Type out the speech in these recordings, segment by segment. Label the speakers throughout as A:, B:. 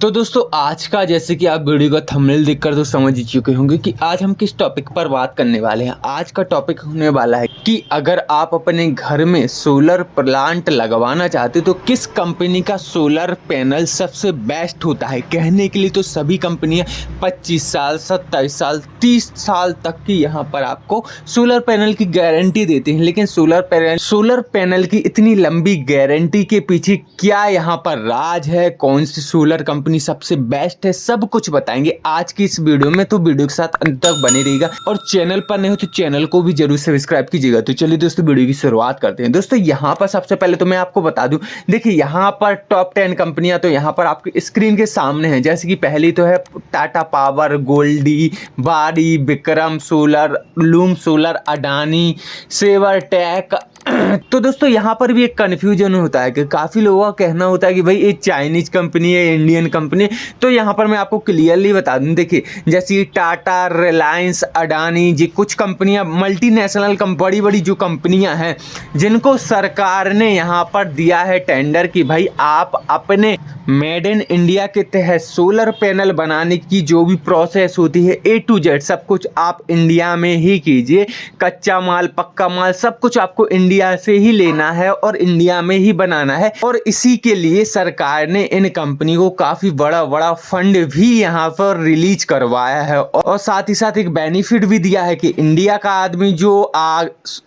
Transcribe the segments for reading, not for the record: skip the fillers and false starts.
A: तो दोस्तों आज का जैसे कि आप वीडियो का थंबनेल देखकर तो समझ ही चुके होंगे कि आज हम किस टॉपिक पर बात करने वाले हैं। आज का टॉपिक होने वाला है कि अगर आप अपने घर में सोलर प्लांट लगवाना चाहते हो तो किस कंपनी का सोलर पैनल सबसे बेस्ट होता है। कहने के लिए तो सभी कंपनियां 25 साल 27 साल 30 साल तक की यहाँ पर आपको सोलर पैनल की गारंटी देती हैं, लेकिन सोलर पैनल की इतनी लंबी गारंटी के पीछे क्या यहाँ पर राज है, कौन सी सोलर कंपनी सबसे बेस्ट है, सब कुछ बताएंगे आज की इस वीडियो में। तो वीडियो के साथ अंत तक बने रहिएगा और चैनल पर नहीं हो तो चैनल को भी जरूर सब्सक्राइब कीजिएगा। तो चलिए दोस्तों वीडियो की शुरुआत करते हैं। दोस्तों यहाँ पर सबसे पहले तो मैं आपको बता दूं, देखिए यहाँ पर टॉप 10 कंपनियां तो यहाँ पर आपके स्क्रीन के सामने हैं। जैसे कि पहली तो है Tata power, Goldi, Waaree, Vikram solar, Loom solar, Adani, Servotech. तो दोस्तों यहाँ पर भी एक कन्फ्यूजन होता है कि काफ़ी लोगों का कहना होता है कि भाई ये चाइनीज कंपनी है, इंडियन कंपनी। तो यहाँ पर मैं आपको क्लियरली बता दूँ, देखिए जैसे टाटा, रिलायंस, अडानी, जी कुछ कंपनियाँ मल्टीनेशनल बड़ी बड़ी जो कंपनियाँ हैं जिनको सरकार ने यहाँ पर दिया है टेंडर कि भाई आप अपने मेड इन इंडिया के तहत सोलर पैनल बनाने की जो भी प्रोसेस होती है A to Z सब कुछ आप इंडिया में ही कीजिए। कच्चा माल, पक्का माल सब कुछ आपको इंडिया से ही लेना है और इंडिया में ही बनाना है। और इसी के लिए सरकार ने इन कंपनी को काफ़ी बड़ा फंड भी यहाँ पर रिलीज करवाया है और साथ ही साथ एक बेनिफिट भी दिया है कि इंडिया का आदमी जो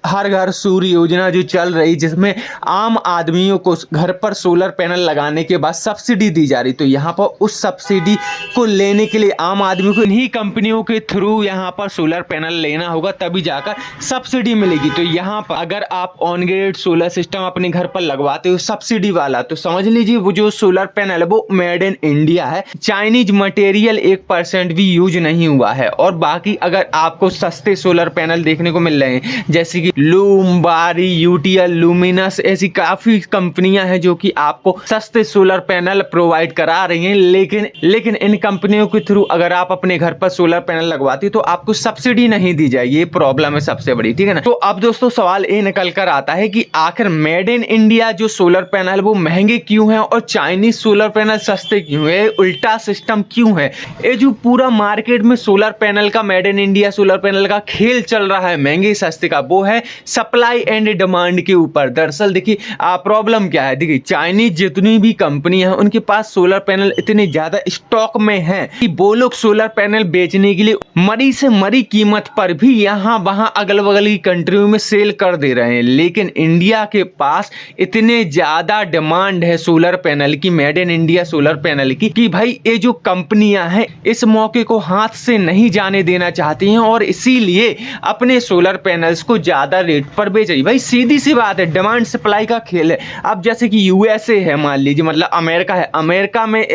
A: हर घर सूर्य योजना जो चल रही, जिसमें आम आदमियों को घर पर सोलर पैनल लगाने के बाद सब्सिडी दी जा रही, तो यहाँ पर उस सब्सिडी को लेने के लिए आम आदमी को इन्हीं कंपनियों के थ्रू यहाँ पर सोलर पैनल लेना होगा, तभी जाकर सब्सिडी मिलेगी। तो यहाँ पर अगर आप ऑन ग्रिड सोलर सिस्टम अपने घर पर लगवाते हो सब्सिडी वाला, तो समझ लीजिए वो जो सोलर पैनल है वो मेड इन इंडिया है, चाइनीज मटेरियल 1% भी यूज नहीं हुआ है। और बाकी अगर आपको सस्ते सोलर पैनल देखने को मिल रहे हैं जैसे कि लूम, बारी, यूटीएल, लुमिनस, ऐसी काफी कंपनियां हैं जो कि आपको सस्ते सोलर पैनल प्रोवाइड करा रही हैं, लेकिन इन कंपनियों के थ्रू अगर आप अपने घर पर सोलर पैनल लगवाते हो तो आपको सब्सिडी नहीं दी जाएगी। ये प्रॉब्लम है सबसे बड़ी, ठीक है ना। तो अब दोस्तों सवाल ये निकल कर आता है कि आखिर मेड इन इंडिया जो सोलर पैनल वो महंगे क्यों हैं और चाइनीज सोलर पैनल सस्ते क्यों है, उल्टा सिस्टम क्यों है। ये जो पूरा मार्केट में सोलर पैनल का, made in India solar panel का खेल चल रहा है महंगे सस्ते का, वो है सप्लाई एंड डिमांड के ऊपर। दरअसल देखिए प्रॉब्लम क्या है, देखिए चाइनीज जितनी भी कंपनी है उनके पास सोलर पैनल इतने ज्यादा स्टॉक में हैं कि वो लोग सोलर पैनल बेचने के लिए मरी से मरी कीमत पर भी यहाँ वहां अगल बगल की कंट्रियों में सेल कर दे रहे हैं। लेकिन इंडिया के पास इतने ज्यादा डिमांड है सोलर पैनल की, made in India solar panel की, कि भाई ये जो कंपनियां हैं इस मौके को हाथ से नहीं जाने देना चाहती हैं और इसीलिए अपने सोलर पैनल्स को ज्यादा रेट पर बेच रही। भाई सीधी सी बात है, डिमांड सप्लाई का खेल है। अब जैसे कि यूएसए है, मान लीजिए, मतलब अमेरिका है, अमेरिका में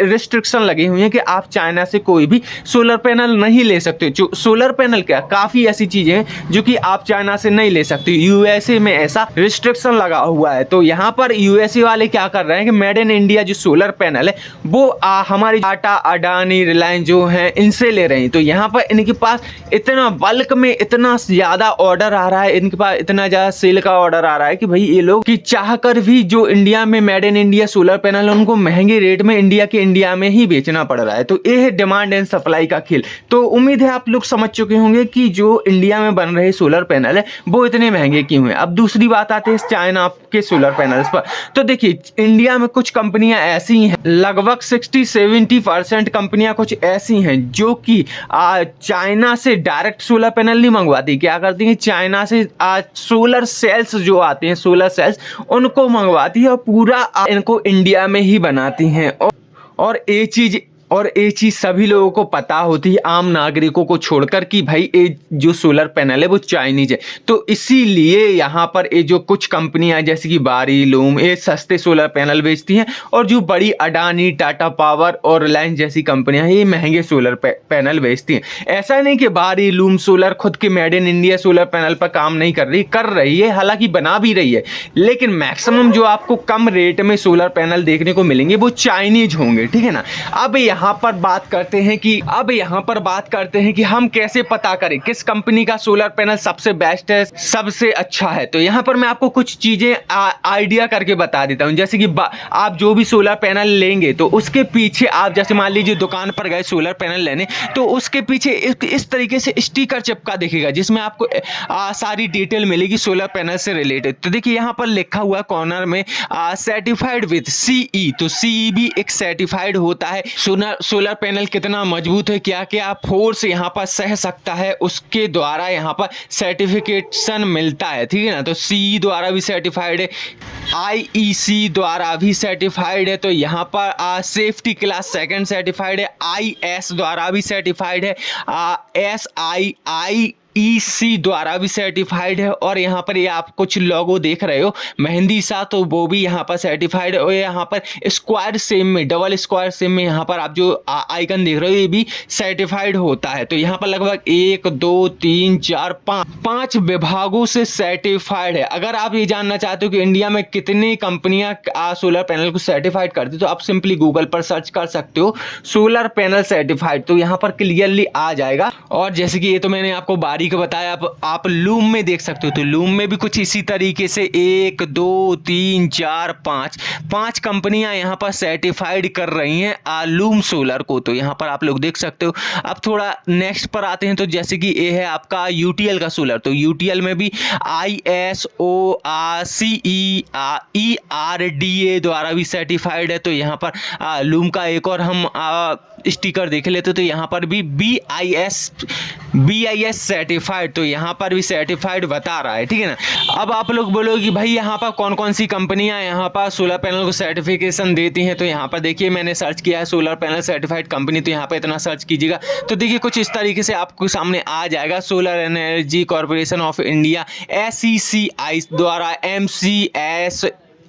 A: रिस्ट्रिक्शन लगी हुई है कि आप चाइना से कोई भी सोलर पैनल नहीं ले सकते। जो सोलर पैनल क्या, काफी ऐसी चीजें हैं जो कि आप चाइना से नहीं ले सकते, यूएसए में ऐसा रिस्ट्रिक्शन लगा हुआ है। तो यहाँ पर यूएसए वाले क्या कर रहे हैं कि मेड इन इंडिया जो सोलर पैनल है वो हमारी टाटा, अडानी, रिलायंस जो है इनसे ले रहे हैं। तो यहाँ पर इनके पास इतना बल्क में इतना ज्यादा ऑर्डर आ रहा है, इनके पास इतना ज्यादा सेल का ऑर्डर आ रहा है कि भाई ये लोग कि चाहकर भी जो इंडिया में made in India solar panel है उनको महंगे रेट में इंडिया में ही बेचना पड़ रहा है। तो ये है डिमांड एंड सप्लाई का खेल। तो उम्मीद है आप लोग समझ चुके होंगे कि जो इंडिया में बन रहे सोलर पैनल है वो इतने महंगे क्यों हैं। अब दूसरी बात आती है चाइना के सोलर पैनल्स पर। तो देखिए इंडिया में कुछ कंपनियां ऐसी हैं, लगभग 60-70% कंपनियां कुछ ऐसी हैं जो कि चाइना से डायरेक्ट सोलर पैनल नहीं मंगवाती, क्या करती हैं चाइना से सोलर सेल्स जो आते हैं, सोलर सेल्स उनको मंगवाती है और पूरा इनको इंडिया में ही बनाती हैं। और ये चीज़ सभी लोगों को पता होती है, आम नागरिकों को छोड़कर, कि भाई ये जो सोलर पैनल है वो चाइनीज है। तो इसीलिए यहाँ पर ये जो कुछ कंपनियां जैसे कि बारी, लूम, ये सस्ते सोलर पैनल बेचती हैं और जो बड़ी अडानी, टाटा पावर और रिलायंस जैसी कंपनियां ये महंगे सोलर पैनल बेचती हैं। ऐसा नहीं कि बारी, लूम सोलर खुद के made in India solar panel पर काम नहीं कर रही है, हालांकि बना भी रही है, लेकिन मैक्सिमम जो आपको कम रेट में सोलर पैनल देखने को मिलेंगे वो चाइनीज होंगे, ठीक है ना। अब यहाँ यहाँ पर बात करते हैं कि हम कैसे पता करें किस कंपनी का सोलर पैनल सबसे बेस्ट है, सबसे अच्छा है। तो यहाँ पर मैं आपको कुछ चीजें आइडिया करके बता देता हूँ। जैसे कि आप जो भी सोलर पैनल लेंगे तो उसके पीछे आप जैसे मान लीजिए दुकान पर गए सोलर पैनल लेने, तो उसके पीछे इस तरीके से स्टिकर चिपका दिखेगा जिसमें आपको सारी डिटेल मिलेगी सोलर पैनल से रिलेटेड। तो देखिए यहाँ पर लिखा हुआ कॉर्नर में सर्टिफाइड विद सीई। तो सीई भी एक सर्टिफाइड होता है। सोलर पैनल कितना मजबूत है, क्या क्या फोर्स यहाँ पर सह सकता है, उसके द्वारा यहाँ पर सर्टिफिकेशन मिलता है, ठीक है ना। तो सीई द्वारा भी सर्टिफाइड है, IEC द्वारा भी सर्टिफाइड है। तो यहाँ पर सेफ्टी क्लास सेकंड सर्टिफाइड है, IS द्वारा भी सर्टिफाइड है, SIIEC द्वारा भी सर्टिफाइड है। और यहाँ पर ये आप कुछ लोगो देख रहे हो मेहंदी सा, तो वो भी यहाँ पर सर्टिफाइड है। और यहाँ पर स्क्वायर सेम में, डबल स्क्वायर सेम में यहाँ पर आप जो आइकन देख रहे हो ये भी सर्टिफाइड होता है। तो यहाँ पर लगभग 1 2 3 4 5 विभागों से सर्टिफाइड है। अगर आप ये जानना चाहते हो कि इंडिया में कितनी कंपनियां सोलर पैनल को सर्टिफाइड करती, तो आप सिंपली गूगल पर सर्च कर सकते हो सोलर पैनल सर्टिफाइड, तो यहाँ पर क्लियरली आ जाएगा। और जैसे कि ये तो मैंने आपको बारीक बताया, आप लूम में देख सकते हो। तो लूम में भी कुछ इसी तरीके से 1 2 3 4 5 कंपनियां यहाँ पर सर्टिफाइड कर रही हैं लूम सोलर को। तो यहाँ पर आप लोग देख सकते हो। अब थोड़ा नेक्स्ट पर आते हैं। तो जैसे कि ये है आपका यूटीएल का सोलर। तो यूटीएल में भी ISO CE ERDA द्वारा भी सर्टिफाइड है। तो यहाँ पर लूम का एक और हम स्टिकर देख लेते। तो यहाँ पर भी BIS सर्टिफाइड, तो यहाँ पर भी सर्टिफाइड बता रहा है, ठीक है ना। अब आप लोग बोलोगे कि भाई यहाँ पर कौन कौन सी कंपनियां यहाँ पर सोलर पैनल को सर्टिफिकेशन देती हैं। तो यहाँ पर देखिए मैंने सर्च किया है सोलर पैनल सर्टिफाइड कंपनी, तो यहाँ पर इतना सर्च कीजिएगा तो देखिए कुछ इस तरीके से आपको सामने आ जाएगा। Solar energy corporation of India SECI द्वारा, MCS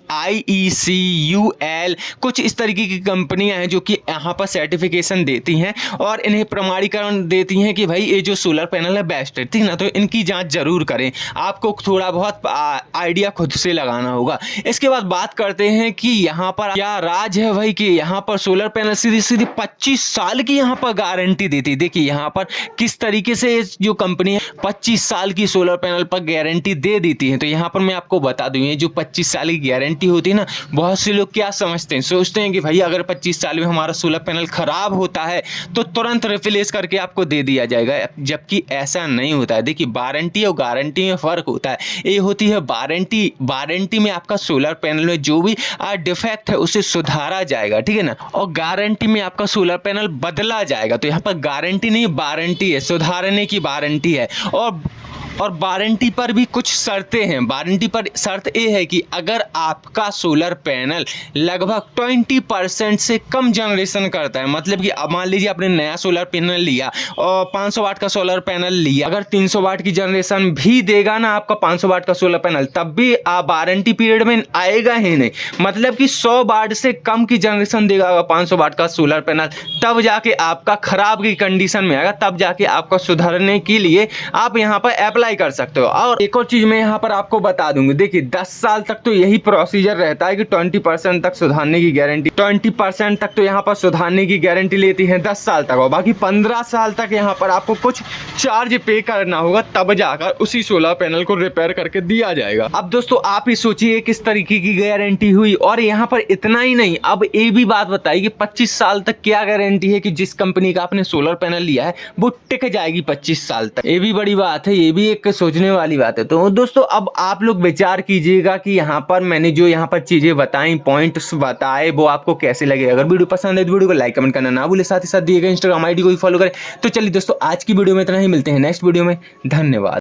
A: IEC UL, कुछ इस तरीके की कंपनियां हैं जो कि यहाँ पर सर्टिफिकेशन देती हैं और इन्हें प्रमाणीकरण देती हैं कि भाई ये जो सोलर पैनल है बेस्ट है, ठीक ना। तो इनकी जांच जरूर करें, आपको थोड़ा बहुत आइडिया खुद से लगाना होगा। इसके बाद बात करते हैं कि यहाँ पर क्या राज है भाई कि यहाँ पर सोलर पैनल सीधी 25 साल की यहाँ पर गारंटी देती। देखिए यहाँ पर किस तरीके से जो कंपनी है 25 साल की सोलर पैनल पर गारंटी दे देती है। तो यहाँ पर मैं आपको बता दूं, ये जो 25 साल की गारंटी होती है ना, बहुत से लोग क्या समझते हैं, सोचते हैं कि भाई अगर 25 साल में हमारा सोलर पैनल खराब होता है तो तुरंत रिप्लेस करके आपको दे दिया जाएगा, जबकि ऐसा नहीं होता है। देखिए वारंटी और गारंटी में फर्क होता है। ये होती है वारंटी में आपका सोलर पैनल में जो भी डिफेक्ट है उसे सुधारा जाएगा, ठीक है ना। और गारंटी में आपका सोलर पैनल बदला जाएगा। तो यहाँ पर गारंटी नहीं वारंटी है, सुधारने की वारंटी है। और वारंटी पर भी कुछ शर्तें हैं। वारंटी पर शर्त ये है कि अगर आपका सोलर पैनल लगभग 20% से कम जनरेशन करता है, मतलब कि अब मान लीजिए आपने नया सोलर पैनल लिया और 500 वाट का सोलर पैनल लिया, अगर 300 वाट की जनरेशन भी देगा ना आपका 500 वाट का सोलर पैनल, तब भी वारंटी पीरियड में आएगा ही नहीं। मतलब कि 100 वाट से कम की जनरेशन देगा 500 वाट का सोलर पैनल, तब जाके आपका खराब की कंडीशन में आएगा, तब जाके आपका सुधारने के लिए आप यहाँ पर अप्लाई कर सकते हो। और एक और चीज मैं यहाँ पर आपको बता दूंगी, देखिए 10 साल तक तो यही प्रोसीजर रहता है कि 20% तक सुधारने की गारंटी, 20% तक तो यहाँ पर सुधारने की गारंटी लेती है 10 साल तक, और बाकी 15 साल तक यहाँ पर आपको कुछ चार्ज पे करना होगा, तब जाकर उसी सोलर पैनल को रिपेयर करके दिया जाएगा। अब दोस्तों आप ही सोचिए किस तरीके की गारंटी हुई। और यहाँ पर इतना ही नहीं, अब ये भी बात बताइए कि 25 साल तक क्या गारंटी है कि जिस कंपनी का आपने सोलर पैनल लिया है वो टिक जाएगी 25 साल तक। ये भी बड़ी बात है, ये भी एक सोचने वाली बात है। तो दोस्तों अब आप लोग विचार कीजिएगा कि यहाँ पर मैंने जो यहाँ पर चीजें बताई, पॉइंट्स बताए, वो आपको कैसे लगे। अगर वीडियो पसंद है तो वीडियो को लाइक कमेंट करना ना भूले, साथ ही साथ दिए गए इंस्टाग्राम आईडी को भी फॉलो करें। तो चलिए दोस्तों आज की वीडियो में इतना ही, मिलते हैं नेक्स्ट वीडियो में। धन्यवाद।